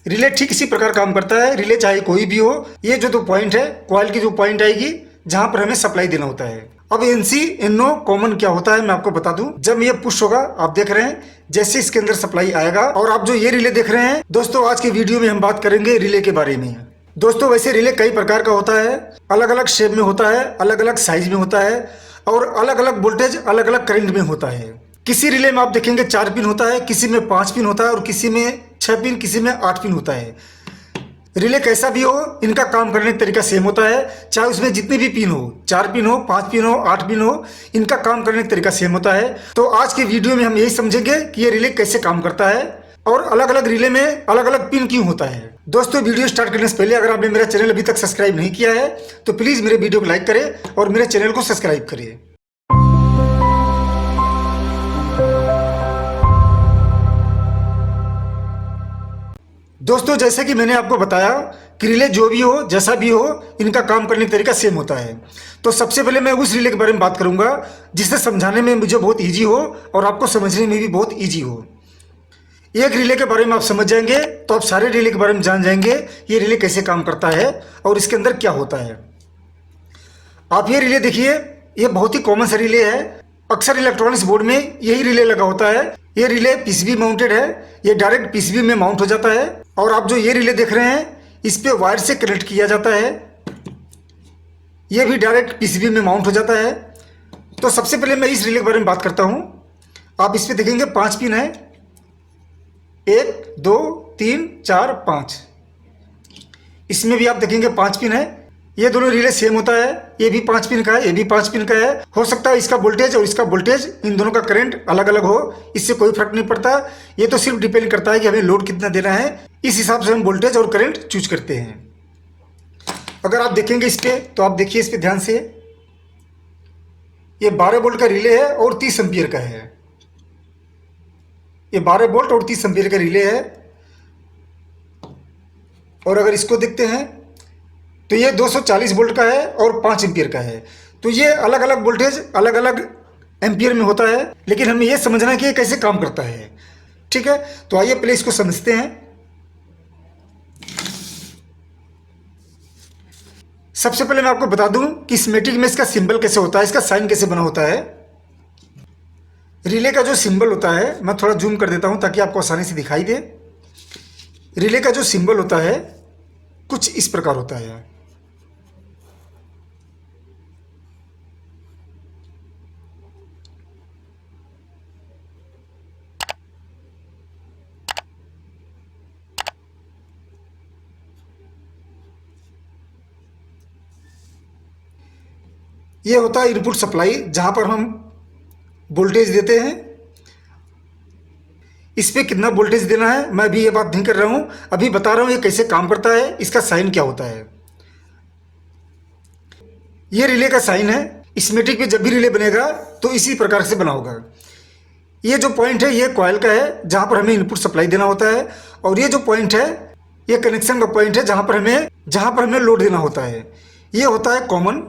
Relay ठीक इसी प्रकार काम करता है। रिले चाहे कोई भी हो, ये जो दो पॉइंट है, कॉइल की जो पॉइंट आएगी जहां पर हमें सप्लाई देना होता है। अब एनसी एनओ कॉमन क्या होता है मैं आपको बता दूं। जब ये पुश होगा, आप देख रहे हैं जैसे इसके अंदर सप्लाई आएगा, और आप जो ये रिले देख रहे हैं दोस्तों, आज की वीडियो में हम बात करेंगे रिले के बारे में। दोस्तों वैसे रिले कई प्रकार का होता है, अलग अलग शेप में होता है, अलग अलग साइज में होता है, और अलग अलग वोल्टेज अलग अलग करंट में होता है। किसी रिले में आप देखेंगे 4 पिन होता है, किसी में 5 पिन होता है, और किसी में 6 पिन, किसी में 8 पिन होता है। रिले कैसा भी हो, इनका काम करने का तरीका सेम होता है। चाहे उसमें जितने भी पिन हो, 4 पिन हो, 5 पिन हो, 8 पिन हो, इनका काम करने का तरीका सेम होता है। तो आज की वीडियो में हम यही समझेंगे कि ये रिले कैसे काम करता है और अलग अलग रिले में अलग अलग पिन क्यों होता है। दोस्तों वीडियो स्टार्ट करने से पहले अगर आपने मेरा चैनल अभी तक सब्सक्राइब नहीं किया है तो प्लीज़ मेरे वीडियो को लाइक करें और मेरे चैनल को सब्सक्राइब करिए। दोस्तों जैसे कि मैंने आपको बताया कि रिले जो भी हो, जैसा भी हो, इनका काम करने का तरीका सेम होता है। तो सबसे पहले मैं उस रिले के बारे में बात करूंगा जिसे समझाने में मुझे बहुत इजी हो और आपको समझने में भी बहुत इजी हो। एक रिले के बारे में आप समझ जाएंगे तो आप सारे रिले के बारे में जान जाएंगे ये रिले कैसे काम करता है और इसके अंदर क्या होता है। आप ये रिले देखिए, ये बहुत ही कॉमन सा रिले है। अक्सर इलेक्ट्रॉनिक्स बोर्ड में यही रिले लगा होता है। ये रिले पीसीबी माउंटेड है, ये डायरेक्ट पीसीबी में माउंट हो जाता है। और आप जो ये रिले देख रहे हैं इस पे वायर से कनेक्ट किया जाता है, ये भी डायरेक्ट पीसीबी में माउंट हो जाता है। तो सबसे पहले मैं इस रिले के बारे में बात करता हूँ। आप इस पे देखेंगे 5 पिन है, 1 2 3 4 5। इसमें भी आप देखेंगे 5 पिन है। ये दोनों रिले सेम होता है, ये भी 5 पिन का है, ये भी 5 पिन का है। हो सकता है इसका वोल्टेज और इसका वोल्टेज, इन दोनों का करंट अलग अलग हो, इससे कोई फर्क नहीं पड़ता। ये तो सिर्फ डिपेंड करता है कि हमें लोड कितना देना है, इस हिसाब से हम वोल्टेज और करंट चूज करते हैं। अगर आप देखेंगे इस पे तो आप देखिए इस पे ध्यान से, ये 12 वोल्ट का रिले है और 30 एम्पियर का है। ये 12 वोल्ट और 30 एम्पियर का रिले है। और अगर इसको देखते हैं तो ये 240 वोल्ट का है और 5 एम्पियर का है। तो ये अलग अलग वोल्टेज अलग अलग एम्पियर में होता है, लेकिन हमें ये समझना है कि ये कैसे काम करता है। ठीक है, तो आइए पहले इसको समझते हैं। सबसे पहले मैं आपको बता दूं कि स्कीमेटिक में इसका सिंबल कैसे होता है, इसका साइन कैसे बना होता है। रिले का जो सिंबल होता है, मैं थोड़ा जूम कर देता हूं ताकि आपको आसानी से दिखाई दे। रिले का जो सिंबल होता है कुछ इस प्रकार होता है। ये होता है इनपुट सप्लाई, जहां पर हम वोल्टेज देते हैं। इस पे कितना वोल्टेज देना है मैं अभी ये बात नहीं कर रहा हूं, अभी बता रहा हूं ये कैसे काम करता है, इसका साइन क्या होता है। ये रिले का साइन है। स्कीमेटिक पे जब भी रिले बनेगा तो इसी प्रकार से बना होगा। ये जो पॉइंट है ये कॉइल का है जहां पर हमें इनपुट सप्लाई देना होता है, और ये जो पॉइंट है ये कनेक्शन का पॉइंट है जहां पर हमें लोड देना होता है। ये होता है कॉमन,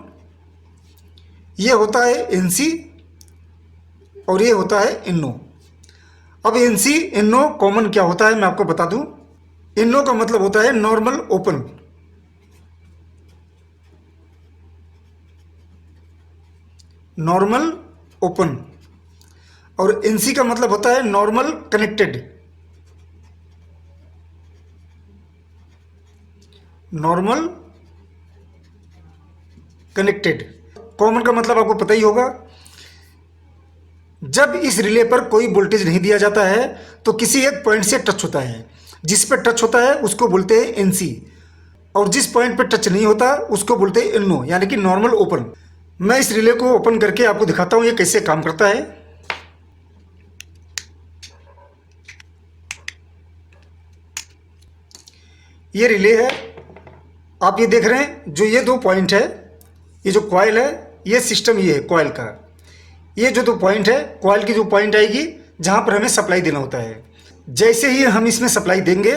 ये होता है एनसी और ये होता है एनओ। अब एनसी एनओ कॉमन क्या होता है मैं आपको बता दूं। एनओ का मतलब होता है नॉर्मल ओपन, नॉर्मल ओपन, और एनसी का मतलब होता है normal connected, normal connected. Common का मतलब आपको पता ही होगा। जब इस रिले पर कोई वोल्टेज नहीं दिया जाता है तो किसी एक पॉइंट से टच होता है, जिस पर टच होता है उसको बोलते हैं एनसी, और जिस पॉइंट पर टच नहीं होता उसको बोलते हैं एनओ, यानी कि नॉर्मल ओपन। मैं इस रिले को ओपन करके आपको दिखाता हूं ये कैसे काम करता है। ये रिले है, आप ये देख रहे हैं जो ये 2 पॉइंट है, ये जो कॉइल है, ये सिस्टम ये है कॉइल का। ये जो 2 पॉइंट है, कॉइल की जो पॉइंट आएगी जहां पर हमें सप्लाई देना होता है। जैसे ही हम इसमें सप्लाई देंगे,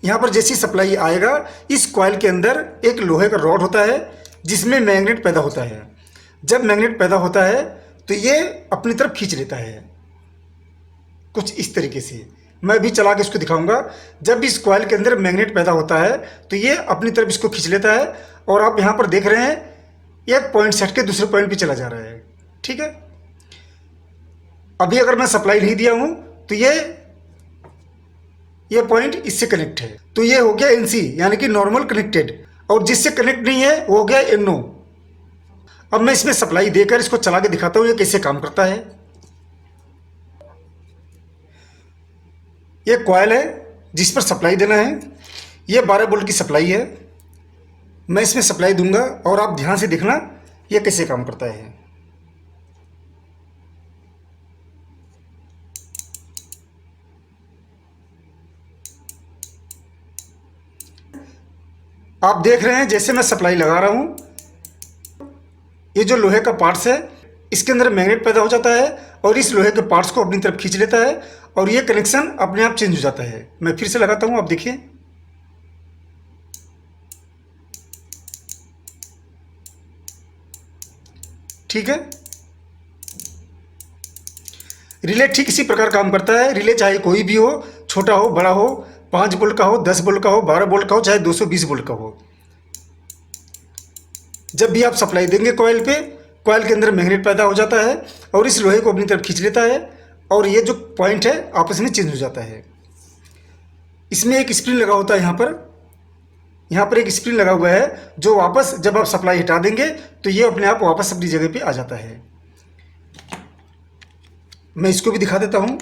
यहाँ पर जैसी सप्लाई आएगा, इस कॉइल के अंदर एक लोहे का रॉड होता है जिसमें मैग्नेट पैदा होता है। जब मैग्नेट पैदा होता है तो ये अपनी तरफ खींच लेता है कुछ इस तरीके से। मैं भी चला के इसको दिखाऊंगा। जब भी इस कॉइल के अंदर मैग्नेट पैदा होता है तो ये अपनी तरफ इसको खींच लेता है और आप यहाँ पर देख रहे हैं एक पॉइंट से हट के दूसरे पॉइंट पे चला जा रहा है। ठीक है, अभी अगर मैं सप्लाई नहीं दिया हूँ तो ये पॉइंट इससे कनेक्ट है, तो ये हो गया NC यानी कि नॉर्मल कनेक्टेड, और जिससे कनेक्ट नहीं है वो हो गया NO। अब मैं इसमें सप्लाई देकर इसको चला के दिखाता हूँ ये कैसे काम करता है। ये कॉइल है जिस पर सप्लाई देना है, ये 12 वोल्ट की सप्लाई है। मैं इसमें सप्लाई दूंगा और आप ध्यान से देखना ये कैसे काम करता है। आप देख रहे हैं जैसे मैं सप्लाई लगा रहा हूं, ये जो लोहे का पार्ट्स है इसके अंदर मैग्नेट पैदा हो जाता है और इस लोहे के पार्ट्स को अपनी तरफ खींच लेता है और ये कनेक्शन अपने आप चेंज हो जाता है। मैं फिर से लगाता हूं, आप देखिए। ठीक है, रिले ठीक इसी प्रकार काम करता है। रिले चाहे कोई भी हो, छोटा हो बड़ा हो, 5 वोल्ट का हो, 10 वोल्ट का हो, 12 वोल्ट का हो, चाहे 220 वोल्ट का हो, जब भी आप सप्लाई देंगे कॉइल पे, कॉइल के अंदर मैग्नेट पैदा हो जाता है और इस लोहे को अपनी तरफ खींच लेता है और ये जो पॉइंट है आपस में चेंज हो जाता है। इसमें एक स्प्रिंग लगा होता है, यहाँ पर एक स्प्रिंग लगा हुआ है जो वापस जब आप सप्लाई हटा देंगे तो ये अपने आप वापस अपनी जगह पे आ जाता है। मैं इसको भी दिखा देता हूँ,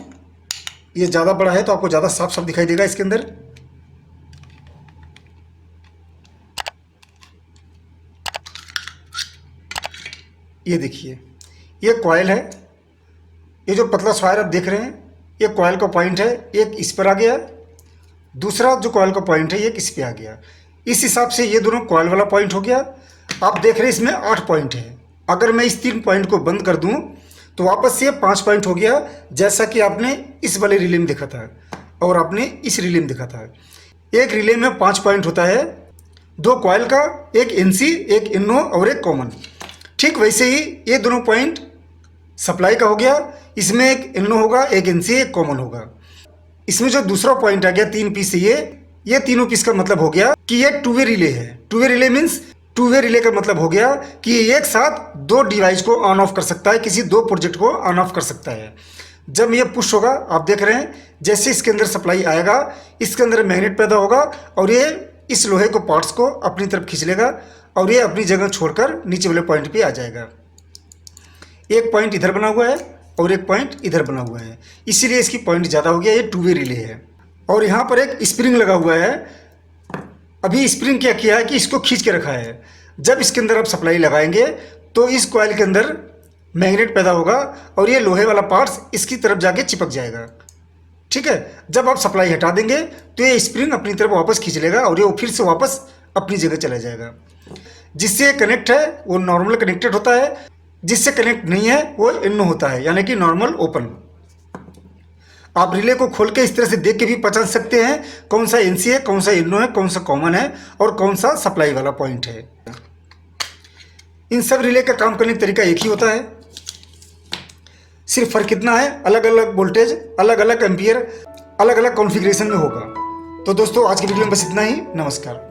ये ज़्यादा बड़ा है तो आपको ज़्यादा साफ साफ दिखाई देगा इसके अंदर। ये देखिए, ये कॉइल है, ये जो पतला वायर आप देख रहे हैं ये कॉइल का पॉइंट है, एक इस पर आ गया, दूसरा जो कॉइल का पॉइंट है ये इस पे आ गया। इस हिसाब से ये दोनों कॉइल वाला पॉइंट हो गया। आप देख रहे हैं इसमें 8 पॉइंट है। अगर मैं इस 3 पॉइंट को बंद कर दूं तो वापस से 5 पॉइंट हो गया, जैसा कि आपने इस वाले रिले में देखा था और आपने इस रिले में देखा था। एक रिले में 5 पॉइंट होता है, 2 कॉइल का, एक NC, एक NO और एक कॉमन। ठीक वैसे ही ये दोनों पॉइंट सप्लाई का हो गया, इसमें एक NO होगा, एक NC, एक कॉमन होगा। इसमें जो दूसरा पॉइंट आ गया 3 पीस, ये तीनों पीस का मतलब हो गया कि ये 2 वे रिले है। 2 वे रिले मीन्स 2 वे रिले का मतलब हो गया कि ये एक साथ 2 डिवाइस को ऑन ऑफ कर सकता है, किसी 2 प्रोजेक्ट को ऑन ऑफ कर सकता है। जब ये पुश होगा, आप देख रहे हैं जैसे इसके अंदर सप्लाई आएगा, इसके अंदर मैग्नेट पैदा होगा और ये इस लोहे को पार्ट्स को अपनी तरफ खींच लेगा और ये अपनी जगह छोड़कर नीचे वाले पॉइंट पे आ जाएगा। एक पॉइंट इधर बना हुआ है और एक पॉइंट इधर बना हुआ है, इसीलिए इसकी पॉइंट ज़्यादा हो गया। ये 2 वे रिले है और यहाँ पर एक स्प्रिंग लगा हुआ है। अभी स्प्रिंग क्या किया है कि इसको खींच के रखा है। जब इसके अंदर आप सप्लाई लगाएंगे तो इस कॉइल के अंदर मैग्नेट पैदा होगा और ये लोहे वाला पार्ट्स इसकी तरफ जाके चिपक जाएगा। ठीक है, जब आप सप्लाई हटा देंगे तो ये स्प्रिंग अपनी तरफ वापस खींच लेगा और ये फिर से वापस अपनी जगह चला जाएगा। जिससे कनेक्ट है वो नॉर्मल कनेक्टेड होता है, जिससे कनेक्ट नहीं है वो NO होता है, यानी कि नॉर्मल ओपन। आप रिले को खोल के इस तरह से देख के भी पहचान सकते हैं कौन सा NC है, कौन सा NO है, कौन सा कॉमन है और कौन सा सप्लाई वाला पॉइंट है। इन सब रिले का काम करने का तरीका एक ही होता है, सिर्फ फर्क कितना है, अलग अलग वोल्टेज, अलग अलग एम्पियर, अलग अलग कॉन्फ़िगरेशन में होगा। तो दोस्तों आज की वीडियो में बस इतना ही। नमस्कार।